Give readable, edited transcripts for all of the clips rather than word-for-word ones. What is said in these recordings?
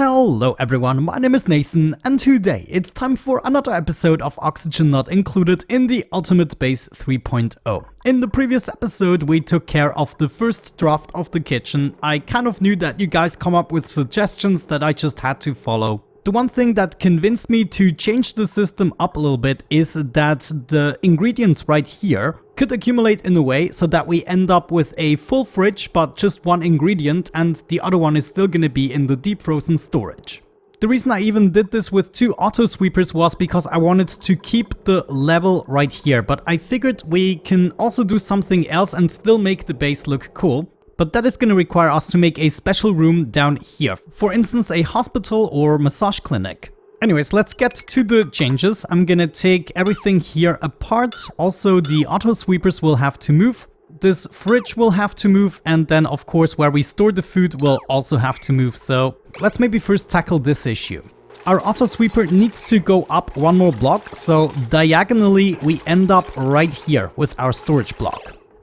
Hello everyone, my name is Nathan and today it's time for another episode of Oxygen Not Included in the Ultimate Base 3.0. In the previous episode we took care of the first draft of the kitchen. I kind of knew that you guys come up with suggestions that I just had to follow. The one thing that convinced me to change the system up a little bit is that the ingredients right here could accumulate in a way so that we end up with a full fridge but just one ingredient and the other one is still gonna be in the deep frozen storage. The reason I even did this with 2 auto sweepers was because I wanted to keep the level right here, but I figured we can also do something else and still make the base look cool. But that is going to require us to make a special room down here. For instance, a hospital or massage clinic. Anyways, let's get to the changes. I'm going to take everything here apart. Also, the auto sweepers will have to move. This fridge will have to move. And then, of course, where we store the food will also have to move. So let's maybe first tackle this issue. Our auto sweeper needs to go up one more block. So diagonally, we end up right here with our storage block.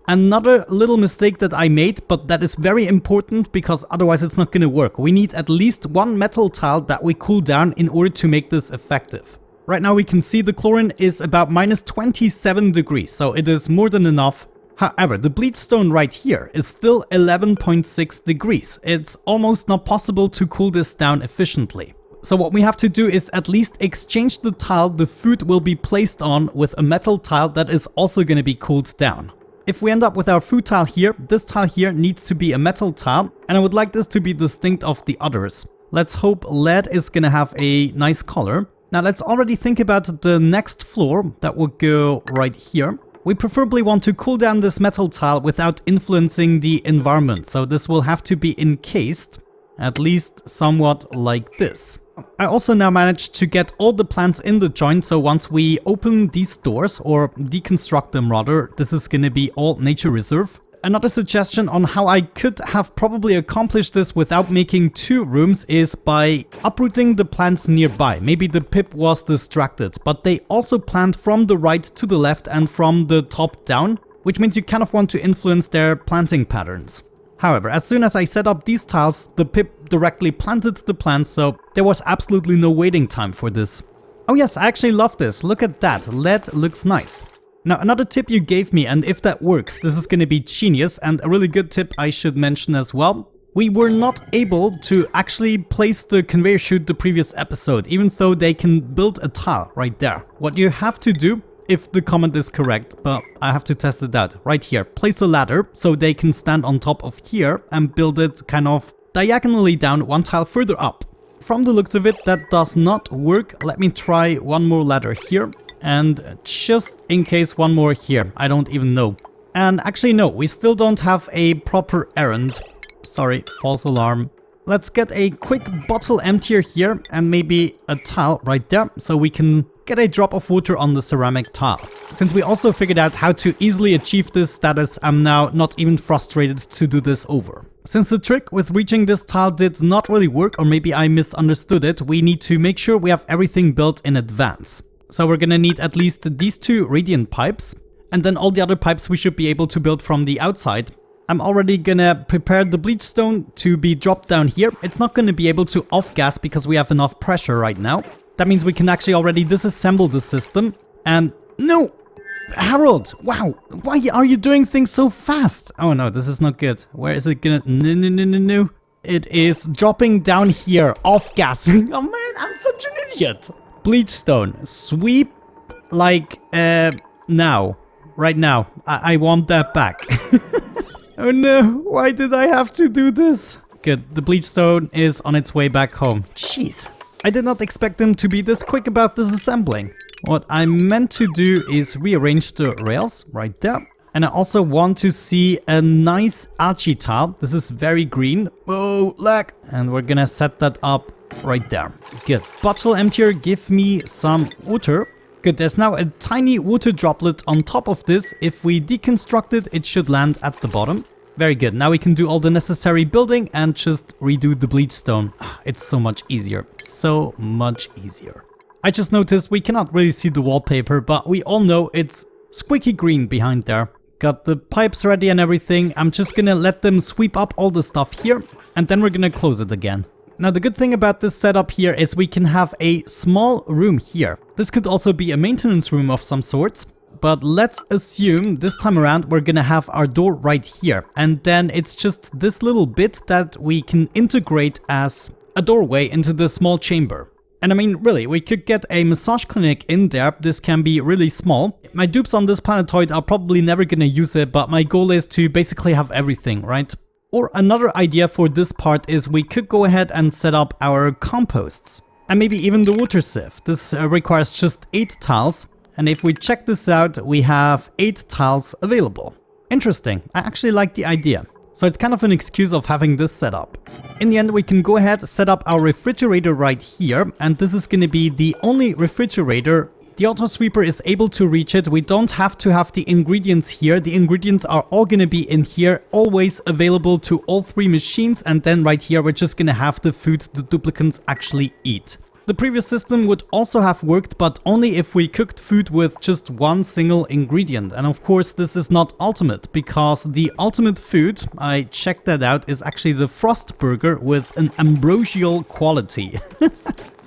Another little mistake that I made, but that is very important because otherwise it's not going to work. We need at least one metal tile that we cool down in order to make this effective. Right now we can see the chlorine is about minus 27 degrees, so it is more than enough. However, the bleach stone right here is still 11.6 degrees. It's almost not possible to cool this down efficiently. So what we have to do is at least exchange the tile the food will be placed on with a metal tile that is also going to be cooled down. If we end up with our food tile here, this tile here needs to be a metal tile, and I would like this to be distinct of the others. Let's hope lead is gonna have a nice color. Now let's already think about the next floor that will go right here. We preferably want to cool down this metal tile without influencing the environment, so this will have to be encased, at least somewhat like this. I also now managed to get all the plants in the joint, so once we open these doors, or deconstruct them rather, this is gonna be all nature reserve. Another suggestion on how I could have probably accomplished this without making 2 rooms is by uprooting the plants nearby. Maybe the pip was distracted, but they also plant from the right to the left and from the top down, which means you kind of want to influence their planting patterns. However, as soon as I set up these tiles, the pip directly planted the plants, so there was absolutely no waiting time for this. Oh yes, I actually love this. Look at that. Lead looks nice. Now, another tip you gave me, and if that works, this is going to be genius, and a really good tip I should mention as well. We were not able to actually place the conveyor chute the previous episode, even though they can build a tile right there. What you have to do, if the comment is correct, but I have to test it out. Right here, place a ladder so they can stand on top of here and build it kind of diagonally down one tile further up. From the looks of it, that does not work. Let me try one more ladder here and just in case one more here. I don't even know. And actually no, we still don't have a proper errand. Sorry, false alarm. Let's get a quick bottle emptier here and maybe a tile right there so we can get a drop of water on the ceramic tile. Since we also figured out how to easily achieve this status, I'm now not even frustrated to do this over. Since the trick with reaching this tile did not really work, or maybe I misunderstood it, we need to make sure we have everything built in advance. So we're gonna need at least these 2 radiant pipes, and then all the other pipes we should be able to build from the outside. I'm already gonna prepare the bleach stone to be dropped down here. It's not gonna be able to off-gas because we have enough pressure right now. That means we can actually already disassemble the system. And no! Harold! Wow! Why are you doing things so fast? Oh no, this is not good. Where is it gonna... No. It is dropping down here, off-gassing. Oh man, I'm such an idiot! Bleach stone. Sweep like... now. Right now. I want that back. Oh no, why did I have to do this? Good, the bleach stone is on its way back home. Jeez. I did not expect them to be this quick about disassembling. What I meant to do is rearrange the rails right there. And I also want to see a nice algae tile. This is very green. Oh, lag. And we're gonna set that up right there. Good. Bottle emptier, give me some water. Good, there's now a tiny water droplet on top of this. If we deconstruct it, it should land at the bottom. Very good. Now we can do all the necessary building and just redo the bleach stone. It's so much easier. So much easier. I just noticed we cannot really see the wallpaper, but we all know it's squeaky green behind there. Got the pipes ready and everything. I'm just gonna let them sweep up all the stuff here and then we're gonna close it again. Now the good thing about this setup here is we can have a small room here. This could also be a maintenance room of some sort. But let's assume this time around we're gonna have our door right here. And then it's just this little bit that we can integrate as a doorway into the small chamber. And I mean, really, we could get a massage clinic in there. This can be really small. My dupes on this planetoid are probably never gonna use it, but my goal is to basically have everything, right? Or another idea for this part is we could go ahead and set up our composts. And maybe even the water sieve. This requires just 8 tiles. And if we check this out, we have 8 tiles available. Interesting, I actually like the idea. So it's kind of an excuse of having this set up. In the end, we can go ahead, set up our refrigerator right here. And this is going to be the only refrigerator. The auto sweeper is able to reach it. We don't have to have the ingredients here. The ingredients are all going to be in here, always available to all 3 machines. And then right here, we're just going to have the food the duplicants actually eat. The previous system would also have worked, but only if we cooked food with just one single ingredient. And of course, this is not ultimate, because the ultimate food, I checked that out, is actually the frost burger with an ambrosial quality.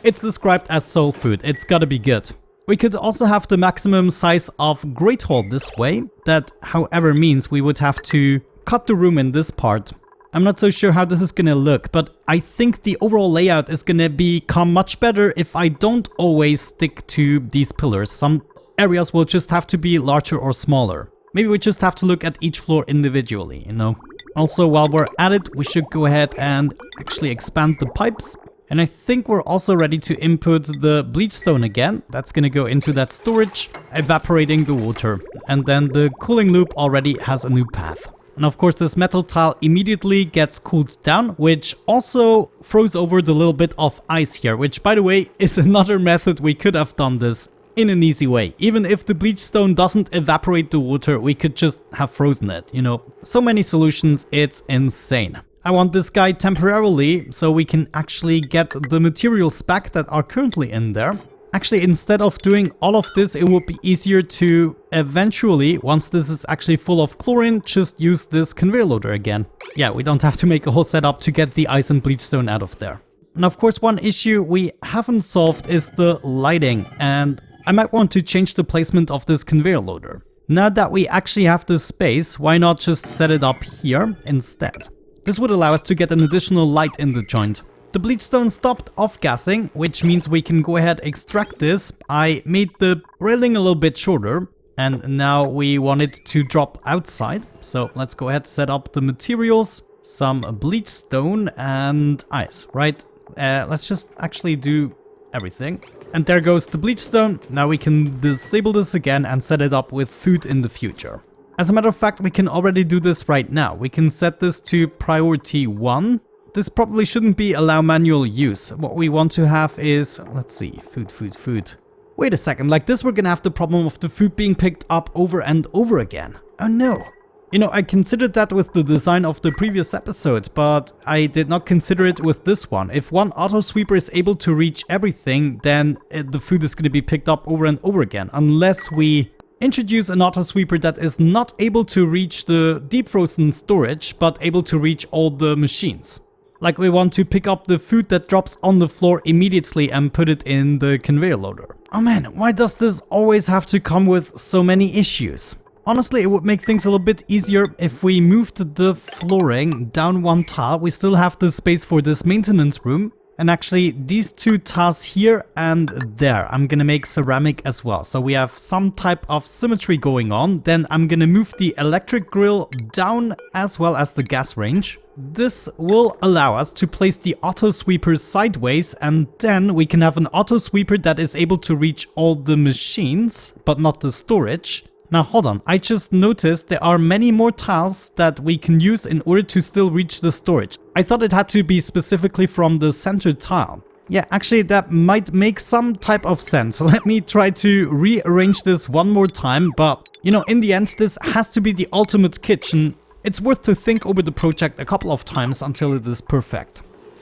It's described as soul food. It's gotta be good. We could also have the maximum size of Great Hall this way. That, however, means we would have to cut the room in this part. I'm not so sure how this is gonna look, but I think the overall layout is gonna become much better if I don't always stick to these pillars. Some areas will just have to be larger or smaller. Maybe we just have to look at each floor individually, you know? Also, while we're at it, we should go ahead and actually expand the pipes. And I think we're also ready to input the bleach stone again. That's gonna go into that storage, evaporating the water. And then the cooling loop already has a new path. And of course, this metal tile immediately gets cooled down, which also froze over the little bit of ice here, which, by the way, is another method we could have done this in an easy way. Even if the bleach stone doesn't evaporate the water, we could just have frozen it, you know. So many solutions, it's insane. I want this guy temporarily so we can actually get the materials back that are currently in there. Actually, instead of doing all of this, it would be easier to eventually, once this is actually full of chlorine, just use this conveyor loader again. Yeah, we don't have to make a whole setup to get the ice and bleach stone out of there. And of course, one issue we haven't solved is the lighting, and I might want to change the placement of this conveyor loader. Now that we actually have this space, why not just set it up here instead? This would allow us to get an additional light in the joint. The bleach stone stopped off-gassing, which means we can go ahead extract this. I made the railing a little bit shorter, and now we want it to drop outside. So let's go ahead, set up the materials, some bleach stone and ice, right? Let's just actually do everything. And there goes the bleach stone. Now we can disable this again and set it up with food in the future. As a matter of fact, we can already do this right now. We can set this to priority 1. This probably shouldn't be allow manual use. What we want to have is, let's see, food. Wait a second, like this we're gonna have the problem of the food being picked up over and over again. Oh no. You know, I considered that with the design of the previous episode, but I did not consider it with this one. If one auto sweeper is able to reach everything, then the food is gonna be picked up over and over again, unless we introduce an auto sweeper that is not able to reach the deep frozen storage, but able to reach all the machines. Like we want to pick up the food that drops on the floor immediately and put it in the conveyor loader. Oh man, why does this always have to come with so many issues? Honestly, it would make things a little bit easier if we moved the flooring down 1 tile. We still have the space for this maintenance room. And actually, these 2 tiles here and there, I'm gonna make ceramic as well. So we have some type of symmetry going on. Then I'm gonna move the electric grill down as well as the gas range. This will allow us to place the auto sweeper sideways, and then we can have an auto sweeper that is able to reach all the machines, but not the storage. Now hold on, I just noticed there are many more tiles that we can use in order to still reach the storage. I thought it had to be specifically from the center tile. Yeah, actually that might make some type of sense. Let me try to rearrange this one more time, but you know, in the end this has to be the ultimate kitchen. It's worth to think over the project a couple of times until it is perfect.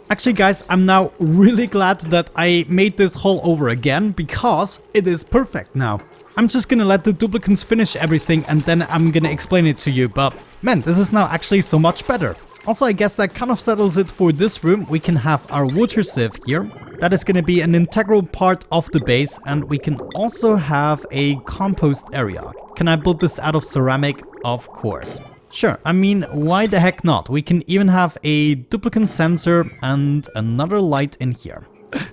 Actually guys, I'm now really glad that I made this hall over again, because it is perfect now. I'm just gonna let the duplicants finish everything and then I'm gonna explain it to you, but man, this is now actually so much better. Also, I guess that kind of settles it for this room. We can have our water sieve here. That is going to be an integral part of the base, and we can also have a compost area. Can I build this out of ceramic? Of course. Sure, I mean, why the heck not? We can even have a duplicant sensor and another light in here.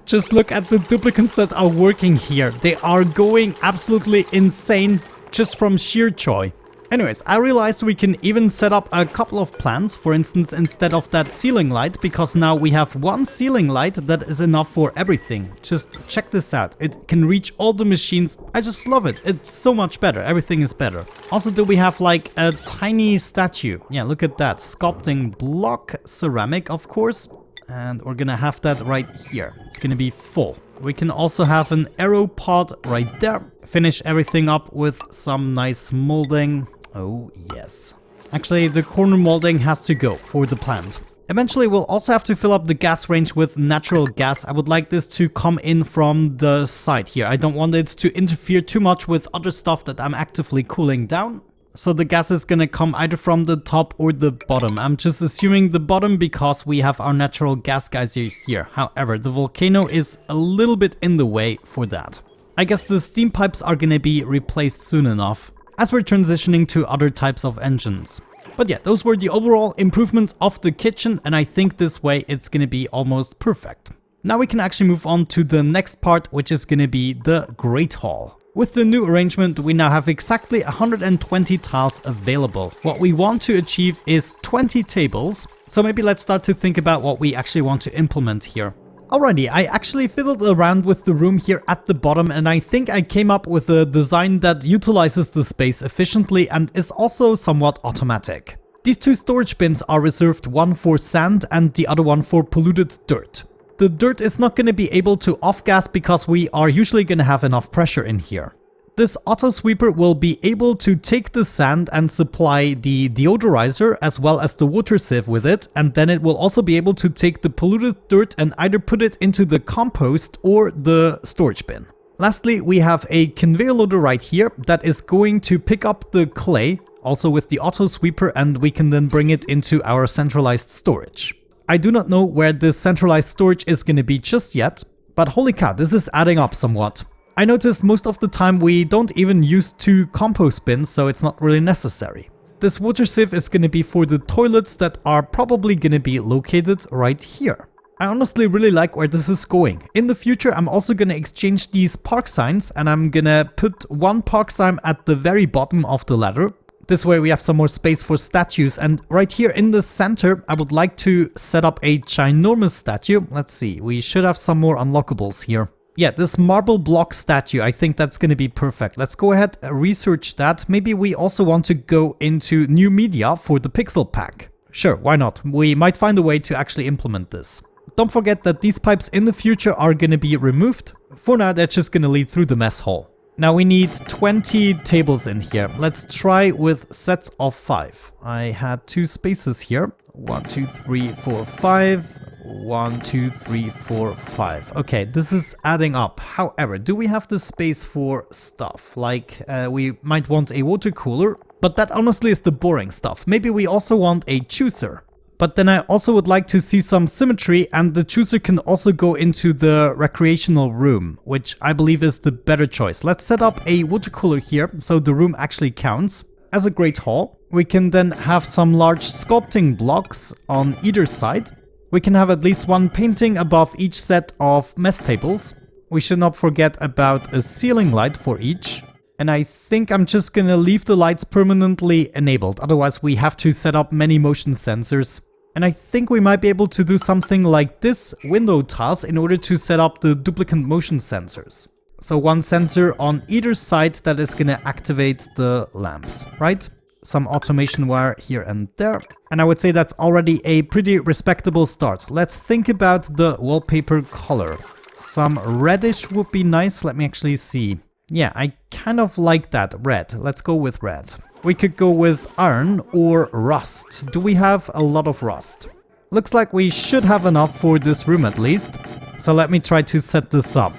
Just look at the duplicants that are working here. They are going absolutely insane just from sheer joy. Anyways, I realized we can even set up a couple of plants, for instance, instead of that ceiling light, because now we have one ceiling light that is enough for everything. Just check this out. It can reach all the machines. I just love it. It's so much better. Everything is better. Also, do we have like a tiny statue? Yeah, look at that. Sculpting block ceramic, of course. And we're gonna have that right here. It's gonna be full. We can also have an arrow pod right there. Finish everything up with some nice molding. Oh, yes. Actually, the corner molding has to go for the plant. Eventually, we'll also have to fill up the gas range with natural gas. I would like this to come in from the side here. I don't want it to interfere too much with other stuff that I'm actively cooling down. So the gas is gonna come either from the top or the bottom. I'm just assuming the bottom because we have our natural gas geyser here. However, the volcano is a little bit in the way for that. I guess the steam pipes are gonna be replaced soon enough, as we're transitioning to other types of engines. But yeah, those were the overall improvements of the kitchen, and I think this way it's gonna be almost perfect. Now we can actually move on to the next part, which is gonna be the Great Hall. With the new arrangement, we now have exactly 120 tiles available. What we want to achieve is 20 tables, so maybe let's start to think about what we actually want to implement here. Alrighty, I actually fiddled around with the room here at the bottom, and I think I came up with a design that utilizes the space efficiently and is also somewhat automatic. These two storage bins are reserved, one for sand and the other one for polluted dirt. The dirt is not going to be able to off-gas because we are usually going to have enough pressure in here. This auto sweeper will be able to take the sand and supply the deodorizer as well as the water sieve with it, and then it will also be able to take the polluted dirt and either put it into the compost or the storage bin. Lastly, we have a conveyor loader right here that is going to pick up the clay, also with the auto sweeper, and we can then bring it into our centralized storage. I do not know where this centralized storage is going to be just yet, but holy cow, this is adding up somewhat. I noticed most of the time we don't even use 2 compost bins, so it's not really necessary. This water sieve is going to be for the toilets that are probably going to be located right here. I honestly really like where this is going. In the future, I'm also going to exchange these park signs, and I'm going to put one park sign at the very bottom of the ladder. This way we have some more space for statues, and right here in the center, I would like to set up a ginormous statue. Let's see, we should have some more unlockables here. Yeah, this marble block statue, I think that's going to be perfect. Let's go ahead and research that. Maybe we also want to go into new media for the pixel pack. Sure, why not? We might find a way to actually implement this. Don't forget that these pipes in the future are going to be removed. For now, they're just going to lead through the mess hall. Now we need 20 tables in here. Let's try with sets of 5. I had 2 spaces here. 1, 2, 3, 4, 5. 1, 2, 3, 4, 5. Okay, this is adding up. However, do we have the space for stuff? Like, we might want a water cooler, but that honestly is the boring stuff. Maybe we also want a juicer. But then I also would like to see some symmetry, and the juicer can also go into the recreational room, which I believe is the better choice. Let's set up a water cooler here, so the room actually counts as a great hall. We can then have some large sculpting blocks on either side. We can have at least one painting above each set of mess tables. We should not forget about a ceiling light for each. And I think I'm just gonna leave the lights permanently enabled, otherwise we have to set up many motion sensors. And I think we might be able to do something like this window tiles in order to set up the duplicant motion sensors. So one sensor on either side that is gonna activate the lamps, right? Some automation wire here and there. And I would say that's already a pretty respectable start. Let's think about the wallpaper color. Some reddish would be nice. Let me actually see. Yeah, I kind of like that red. Let's go with red. We could go with iron or rust. Do we have a lot of rust? Looks like we should have enough for this room at least. So let me try to set this up.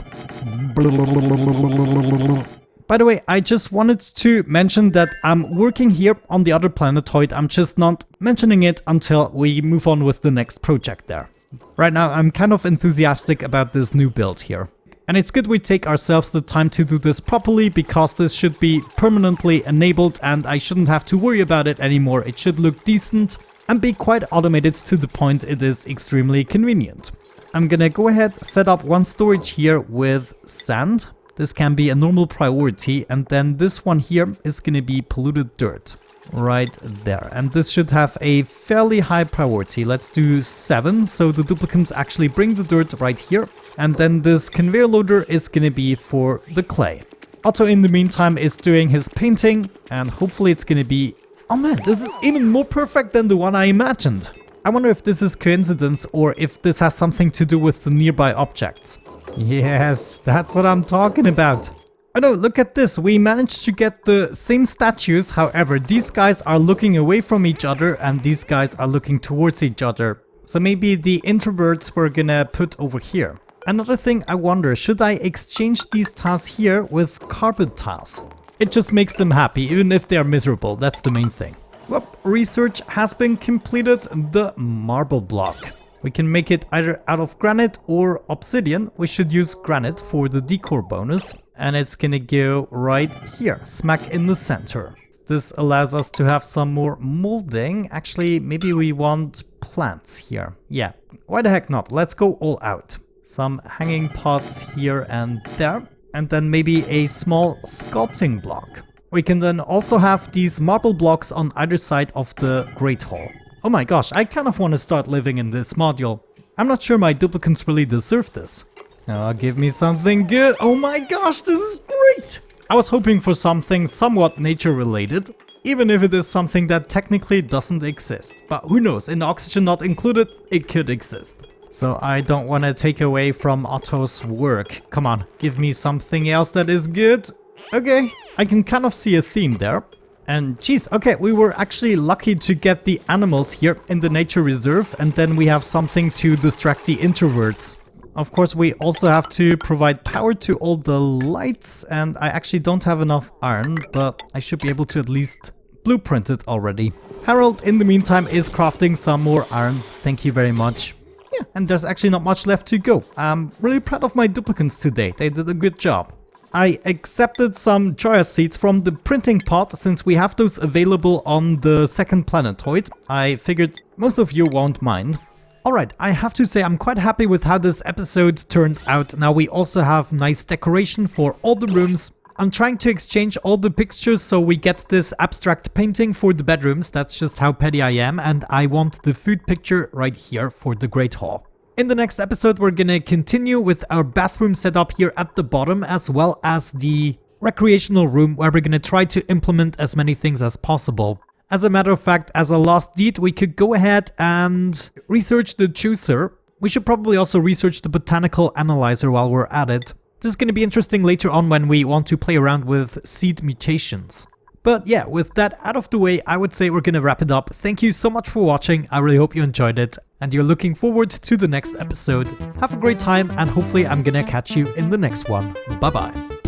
By the way, I just wanted to mention that I'm working here on the other planetoid. I'm just not mentioning it until we move on with the next project there. Right now, I'm kind of enthusiastic about this new build here. And it's good we take ourselves the time to do this properly, because this should be permanently enabled and I shouldn't have to worry about it anymore. It should look decent and be quite automated to the point it is extremely convenient. I'm gonna go ahead, set up one storage here with sand. This can be a normal priority, and then this one here is gonna be polluted dirt. Right there. And this should have a fairly high priority. Let's do 7, so the duplicants actually bring the dirt right here. And then this conveyor loader is gonna be for the clay. Otto in the meantime is doing his painting, and hopefully it's gonna be... Oh man, this is even more perfect than the one I imagined. I wonder if this is coincidence or if this has something to do with the nearby objects. Yes, that's what I'm talking about. Oh no, look at this. We managed to get the same statues. However, these guys are looking away from each other and these guys are looking towards each other. So maybe the introverts we're gonna put over here. Another thing I wonder, should I exchange these tiles here with carpet tiles? It just makes them happy, even if they are miserable. That's the main thing. Well, research has been completed. The marble block. We can make it either out of granite or obsidian. We should use granite for the decor bonus. And it's gonna go right here, smack in the center. This allows us to have some more molding. Actually, maybe we want plants here. Yeah, why the heck not? Let's go all out. Some hanging pots here and there. And then maybe a small sculpting block. We can then also have these marble blocks on either side of the Great Hall. Oh my gosh, I kind of want to start living in this module. I'm not sure my duplicants really deserve this. Oh, give me something good. Oh my gosh, this is great! I was hoping for something somewhat nature related, even if it is something that technically doesn't exist. But who knows, in Oxygen Not Included, it could exist. So I don't want to take away from Otto's work. Come on, give me something else that is good. Okay, I can kind of see a theme there. And geez, okay, we were actually lucky to get the animals here in the nature reserve, and then we have something to distract the introverts. Of course, we also have to provide power to all the lights, and I actually don't have enough iron, but I should be able to at least blueprint it already. Harold, in the meantime, is crafting some more iron. Thank you very much. Yeah, and there's actually not much left to go. I'm really proud of my duplicants today. They did a good job. I accepted some choya seeds from the printing pot since we have those available on the second planetoid. I figured most of you won't mind. Alright, I have to say I'm quite happy with how this episode turned out. Now we also have nice decoration for all the rooms. I'm trying to exchange all the pictures so we get this abstract painting for the bedrooms. That's just how petty I am, and I want the food picture right here for the Great Hall. In the next episode, we're gonna continue with our bathroom setup here at the bottom, as well as the recreational room, where we're gonna try to implement as many things as possible. As a matter of fact, as a last deed, we could go ahead and research the juicer. We should probably also research the botanical analyzer while we're at it. This is gonna be interesting later on when we want to play around with seed mutations. But yeah, with that out of the way, I would say we're gonna wrap it up. Thank you so much for watching. I really hope you enjoyed it and you're looking forward to the next episode. Have a great time and hopefully I'm gonna catch you in the next one. Bye bye.